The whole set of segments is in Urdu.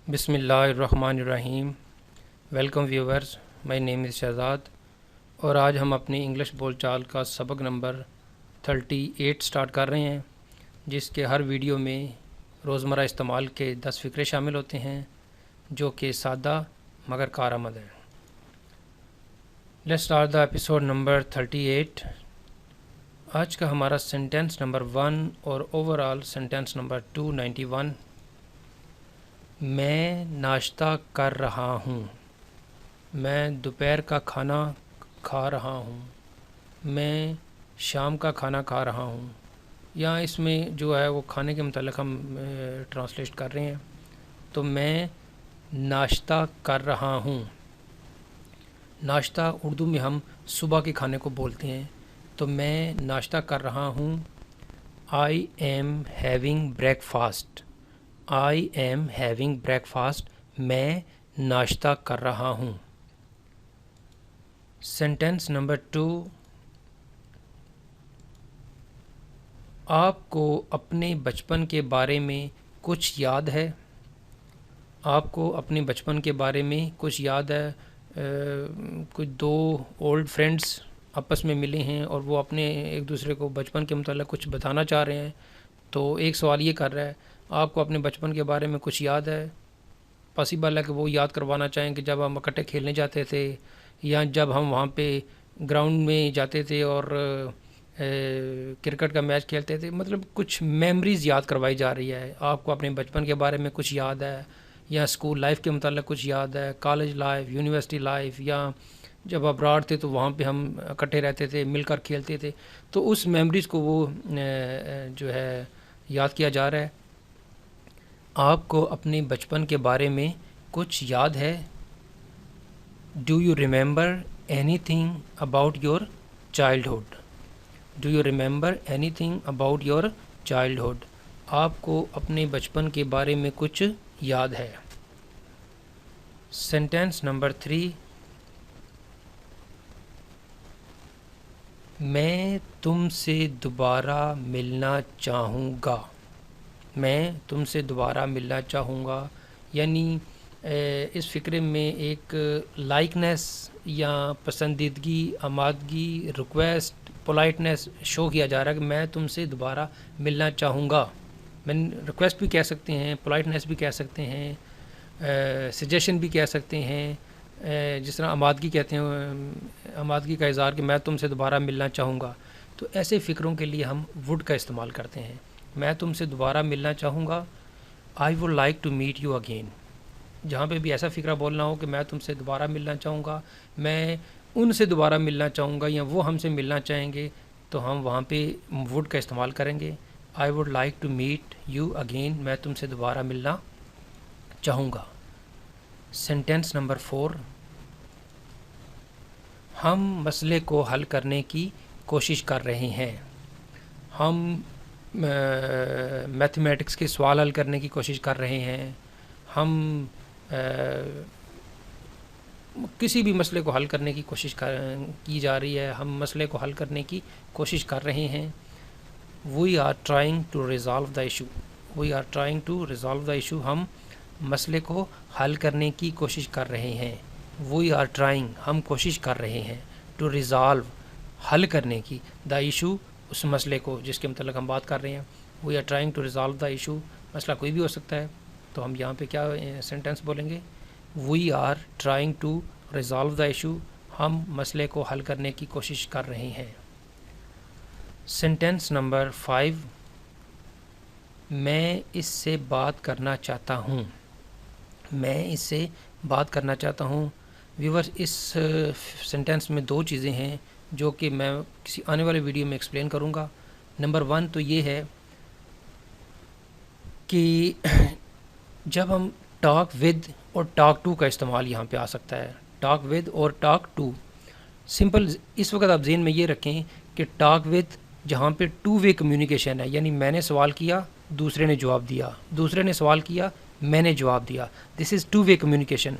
بسم اللہ الرحمن الرحیم. ویلکم ویورز, مائی نیم از شہزاد اور آج ہم اپنی انگلش بول چال کا سبق نمبر 38 سٹارٹ کر رہے ہیں, جس کے ہر ویڈیو میں روزمرہ استعمال کے 10 فقرے شامل ہوتے ہیں جو کہ سادہ مگر کارآمد ہیں. Let's start the episode number 38. آج کا ہمارا سینٹینس نمبر 1 اور اوور آل سینٹینس نمبر 291. میں ناشتہ کر رہا ہوں. میں دوپہر کا کھانا کھا رہا ہوں. میں شام کا کھانا کھا رہا ہوں. یہاں اس میں جو ہے وہ کھانے کے متعلق ہم ٹرانسلیٹ کر رہے ہیں. تو میں ناشتہ کر رہا ہوں. ناشتہ اردو میں ہم صبح کے کھانے کو بولتے ہیں. تو میں ناشتہ کر رہا ہوں. I am having break fast. I am having break fast. میں ناشتہ کر رہا ہوں. Sentence number 2. آپ کو اپنے بچپن کے بارے میں کچھ یاد ہے؟ آپ کو اپنے بچپن کے بارے میں کچھ یاد ہے؟ کچھ دو اولڈ فرینڈس آپس میں ملے ہیں اور وہ اپنے ایک دوسرے کو بچپن کے متعلق کچھ بتانا چاہ رہے ہیں. تو ایک سوال یہ کر رہا ہے, آپ کو اپنے بچپن کے بارے میں کچھ یاد ہے؟ پاسبل ہے کہ وہ یاد کروانا چاہیں کہ جب ہم اکٹھے کھیلنے جاتے تھے یا جب ہم وہاں پہ گراؤنڈ میں جاتے تھے اور کرکٹ کا میچ کھیلتے تھے. مطلب کچھ میموریز یاد کروائی جا رہی ہے. آپ کو اپنے بچپن کے بارے میں کچھ یاد ہے یا اسکول لائف کے متعلق کچھ یاد ہے, کالج لائف, یونیورسٹی لائف, یا جب ابراڈ تھے تو وہاں پہ ہم اکٹھے رہتے تھے, مل کر کھیلتے تھے. تو اس میموریز کو وہ جو ہے یاد کیا جا رہا ہے. آپ کو اپنے بچپن کے بارے میں کچھ یاد ہے؟ Do you remember any thing about your childhood? Do you remember any thing about your childhood? آپ کو اپنے بچپن کے بارے میں کچھ یاد ہے. Sentence number 3. میں تم سے دوبارہ ملنا چاہوں گا. میں تم سے دوبارہ ملنا چاہوں گا. یعنی اس فقرے میں ایک لائکنیس یا پسندیدگی, آمادگی, ریکویسٹ, پولائٹنیس شو کیا جا رہا ہے کہ میں تم سے دوبارہ ملنا چاہوں گا. میں ریکویسٹ بھی کہہ سکتے ہیں, پولائٹنیس بھی کہہ سکتے ہیں, سجیشن بھی کہہ سکتے ہیں. جس طرح آمادگی کہتے ہیں, آمادگی کا اظہار کہ میں تم سے دوبارہ ملنا چاہوں گا. تو ایسے فقروں کے لیے ہم وڈ کا استعمال کرتے ہیں. میں تم سے دوبارہ ملنا چاہوں گا. I would like to meet you again. جہاں پہ بھی ایسا فقرہ بولنا ہو کہ میں تم سے دوبارہ ملنا چاہوں گا, میں ان سے دوبارہ ملنا چاہوں گا, یا وہ ہم سے ملنا چاہیں گے, تو ہم وہاں پہ ووڈ کا استعمال کریں گے. I would like to meet you again. میں تم سے دوبارہ ملنا چاہوں گا. Sentence number 4. ہم مسئلے کو حل کرنے کی کوشش کر رہے ہیں. ہم میتھمیٹکس کے سوال حل کرنے کی کوشش کر رہے ہیں. ہم کسی بھی مسئلے کو حل کرنے کی کوشش کی جا رہی ہے. ہم مسئلے کو حل کرنے کی کوشش کر رہے ہیں. We are trying to resolve the issue. We are trying to resolve the issue. ہم مسئلے کو حل کرنے کی کوشش کر رہے ہیں. وی آر ٹرائنگ, ہم کوشش کر رہے ہیں, ٹو ریزالو, حل کرنے کی, دا ایشو, اس مسئلے کو جس کے متعلق ہم بات کر رہے ہیں. We are trying to resolve the issue. مسئلہ کوئی بھی ہو سکتا ہے. تو ہم یہاں پہ کیا سینٹینس بولیں گے؟ We are trying to resolve the issue. ہم مسئلے کو حل کرنے کی کوشش کر رہے ہیں. Sentence number 5. میں اس سے بات کرنا چاہتا ہوں. میں اس سے بات کرنا چاہتا ہوں. ویورز, اس سینٹینس میں دو چیزیں ہیں جو کہ میں کسی آنے والے ویڈیو میں ایکسپلین کروں گا. نمبر 1 تو یہ ہے کہ جب ہم ٹاک ود اور ٹاک ٹو کا استعمال یہاں پہ آ سکتا ہے. ٹاک ود اور ٹاک ٹو. سمپل اس وقت آپ ذہن میں یہ رکھیں کہ ٹاک ود جہاں پہ 2 وے کمیونیکیشن ہے, یعنی میں نے سوال کیا, دوسرے نے جواب دیا, دوسرے نے سوال کیا, میں نے جواب دیا. This is 2 way communication.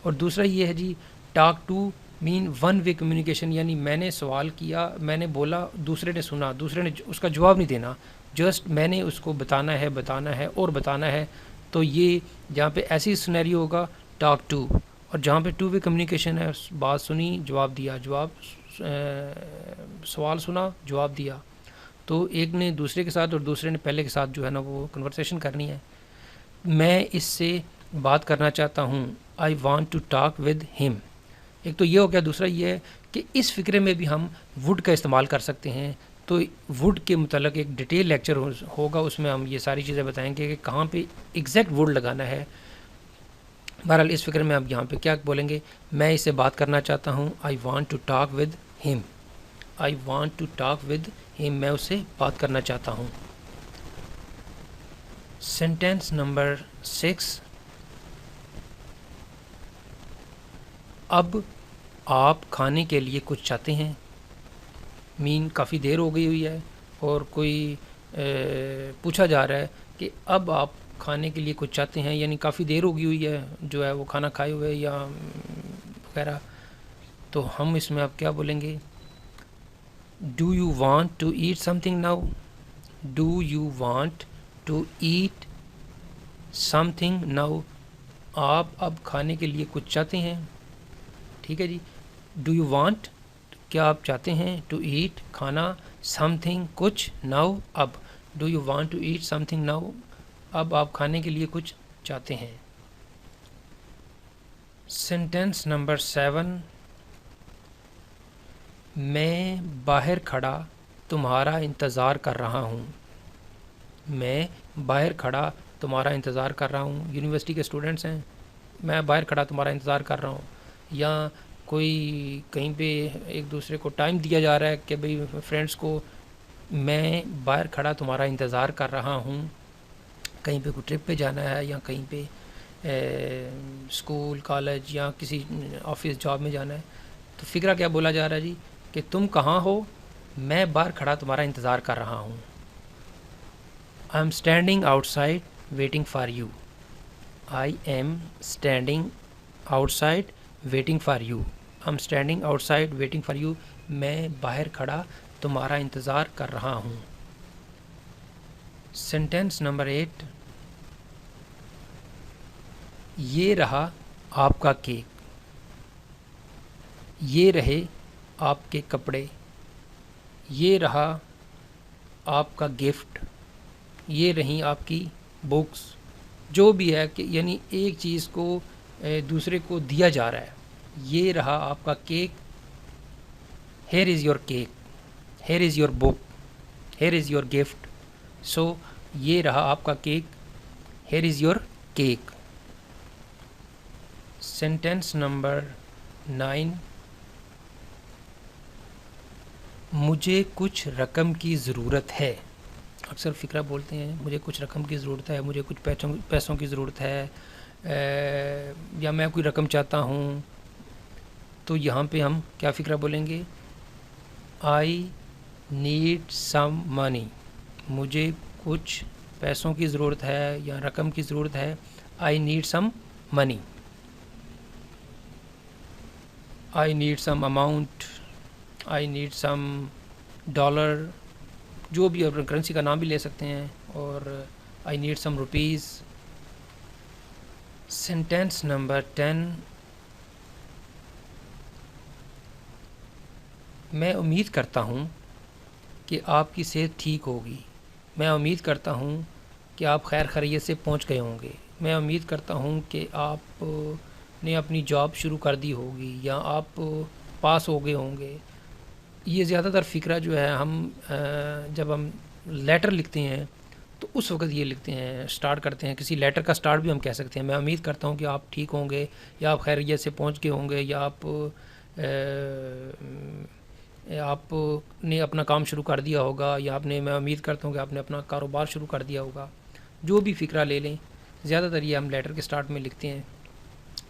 اور دوسرا یہ ہے جی talk to man 1 way communication, یعنی میں نے سوال کیا, میں نے بولا, دوسرے نے سنا, دوسرے نے اس کا جواب نہیں دینا, جسٹ میں نے اس کو بتانا ہے اور بتانا ہے. تو یہ جہاں پہ ایسی سینیریو ہوگا ٹاک ٹو، اور جہاں پہ ٹو وے کمیونیکیشن ہے بات سنی جواب دیا، سوال سنا جواب دیا، تو ایک نے دوسرے کے ساتھ اور دوسرے نے پہلے کے ساتھ جو ہے نا وہ کنورسیشن کرنی ہے. میں اس سے بات کرنا چاہتا ہوں، I want to talk with him. ایک تو یہ ہو گیا. دوسرا یہ ہے کہ اس فقرے میں بھی ہم وڈ کا استعمال کر سکتے ہیں. تو وڈ کے متعلق ایک ڈیٹیل لیکچر ہوگا، اس میں ہم یہ ساری چیزیں بتائیں گے کہ کہاں پہ ایگزیکٹ وڈ لگانا ہے. بہرحال اس فقرے میں اب یہاں پہ کیا بولیں گے، میں اس سے بات کرنا چاہتا ہوں، I want to talk with him. I want to talk with him, میں اس سے بات کرنا چاہتا ہوں. Sentence number 6. اب آپ کھانے کے لیے کچھ چاہتے ہیں. کافی دیر ہو گئی ہوئی ہے اور کوئی پوچھا جا رہا ہے کہ اب آپ کھانے کے لیے کچھ چاہتے ہیں، یعنی کافی دیر ہو گئی ہوئی ہے جو ہے وہ کھانا کھائے ہوئے یا وغیرہ. تو ہم اس میں اب کیا بولیں گے، do you want to eat something now. Do you want to eat something now. آپ اب کھانے کے لیے کچھ چاہتے ہیں. ٹھیک ہے جی. ڈو یو وانٹ، کیا آپ چاہتے ہیں، ٹو ایٹ کھانا، سم تھنگ کچھ، ناؤ اب. Do you want to eat something now. اب آپ کھانے کے لیے کچھ چاہتے ہیں. Sentence number 7. میں باہر کھڑا تمہارا انتظار کر رہا ہوں. میں باہر کھڑا تمہارا انتظار کر رہا ہوں. یونیورسٹی کے اسٹوڈنٹس ہیں، میں باہر کھڑا تمہارا انتظار کر رہا ہوں. یا کوئی کہیں پہ ایک دوسرے کو ٹائم دیا جا رہا ہے کہ بھئی فرینڈس کو، میں باہر کھڑا تمہارا انتظار کر رہا ہوں. کہیں پہ کوئی ٹرپ پہ جانا ہے یا کہیں پہ اسکول کالج یا کسی آفس جاب میں جانا ہے. تو فکرہ کیا بولا جا رہا ہے جی، کہ تم کہاں ہو، میں باہر کھڑا تمہارا انتظار کر رہا ہوں. I am standing out side waiting for you. I am standing out side waiting for you. I am standing out side waiting for you. میں باہر کھڑا تمہارا انتظار کر رہا ہوں. Sentence number 8. یہ رہا آپ کا کیک. یہ رہے آپ کے کپڑے. یہ رہا آپ کا گفٹ. یہ رہیں آپ کی بکس. جو بھی ہے کہ یعنی ایک چیز کو دوسرے کو دیا جا رہا ہے. یہ رہا آپ کا cake. Here is your cake. Here is your book. Here is your gift. So یہ رہا آپ کا cake. Here is your cake. Sentence number 9. مجھے کچھ رقم کی ضرورت ہے. اکثر فقرہ بولتے ہیں مجھے کچھ رقم کی ضرورت ہے، مجھے کچھ پیسوں کی ضرورت ہے، یا میں کوئی رقم چاہتا ہوں. تو یہاں پہ ہم کیا فقرہ بولیں گے، آئی نیڈ سم منی. مجھے کچھ پیسوں کی ضرورت ہے یا رقم کی ضرورت ہے. I need some money. I need some amount. I need some dollar. جو بھی اپنے کرنسی کا نام بھی لے سکتے ہیں. اور I need some rupees. Sentence number 10. میں امید کرتا ہوں کہ آپ کی صحت ٹھیک ہوگی. میں امید کرتا ہوں کہ آپ خیر خیریت سے پہنچ گئے ہوں گے. میں امید کرتا ہوں کہ آپ نے اپنی جاب شروع کر دی ہوگی یا آپ پاس ہو گئے ہوں گے. یہ زیادہ تر فقرہ جو ہے ہم جب ہم لیٹر لکھتے ہیں تو اس وقت یہ لکھتے ہیں، سٹارٹ کرتے ہیں. کسی لیٹر کا سٹارٹ بھی ہم کہہ سکتے ہیں، میں امید کرتا ہوں کہ آپ ٹھیک ہوں گے یا آپ خیریت سے پہنچ گئے ہوں گے یا آپ نے اپنا کام شروع کر دیا ہوگا یا میں امید کرتا ہوں کہ آپ نے اپنا کاروبار شروع کر دیا ہوگا. جو بھی فقرہ لے لیں، زیادہ تر یہ ہم لیٹر کے سٹارٹ میں لکھتے ہیں.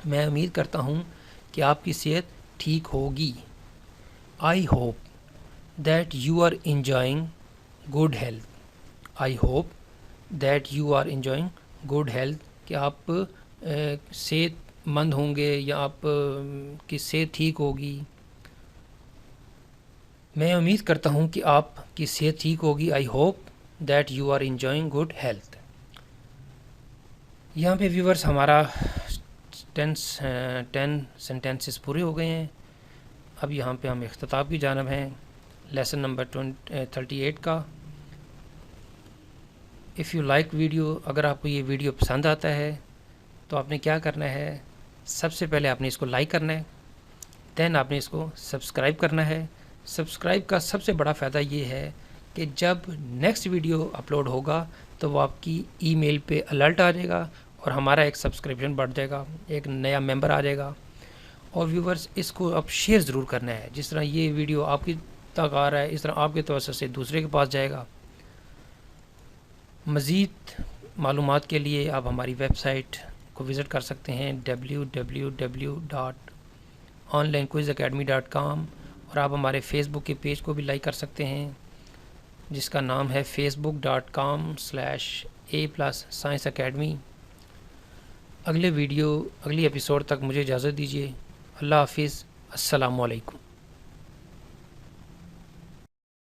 میں امید کرتا ہوں کہ آپ کی صحت ٹھیک ہوگی. I hope that you are enjoying good health. I hope that you are enjoying good health. کہ آپ صحت مند ہوں گے یا آپ کی صحت ٹھیک ہوگی. میں امید کرتا ہوں کہ آپ کی صحت ٹھیک ہوگی. I hope that you are enjoying good health. یہاں پہ ویورز ہمارا 10 سینٹینسز پورے ہو گئے ہیں. اب یہاں پہ ہم اختتام کی جانب ہیں لیسن نمبر 38 کا. اف یو لائک ویڈیو، اگر آپ کو یہ ویڈیو پسند آتا ہے تو آپ نے کیا کرنا ہے، سب سے پہلے آپ نے اس کو لائک کرنا ہے، دین آپ نے اس کو سبسکرائب کرنا ہے. سبسکرائب کا سب سے بڑا فائدہ یہ ہے کہ جب نیکسٹ ویڈیو اپلوڈ ہوگا تو وہ آپ کی ای میل پہ الرٹ آ جائے گا اور ہمارا ایک سبسکرپشن بڑھ جائے گا، ایک نیا ممبر آ جائے گا. اور ویورز اس کو اب شیئر ضرور کرنا ہے، جس طرح یہ ویڈیو آپ کی تک آ رہا ہے اس طرح آپ کے توسط سے دوسرے کے پاس جائے گا. مزید معلومات کے لیے آپ ہماری ویب سائٹ کو وزٹ کر سکتے ہیں www.onlinequizacademy.com، اور آپ ہمارے فیس بک کے پیج کو بھی لائک کر سکتے ہیں جس کا نام ہے facebook.com/A+Science Academy. اگلے ایپیسوڈ تک مجھے اجازت دیجیے. اللہ حافظ. السلام علیکم.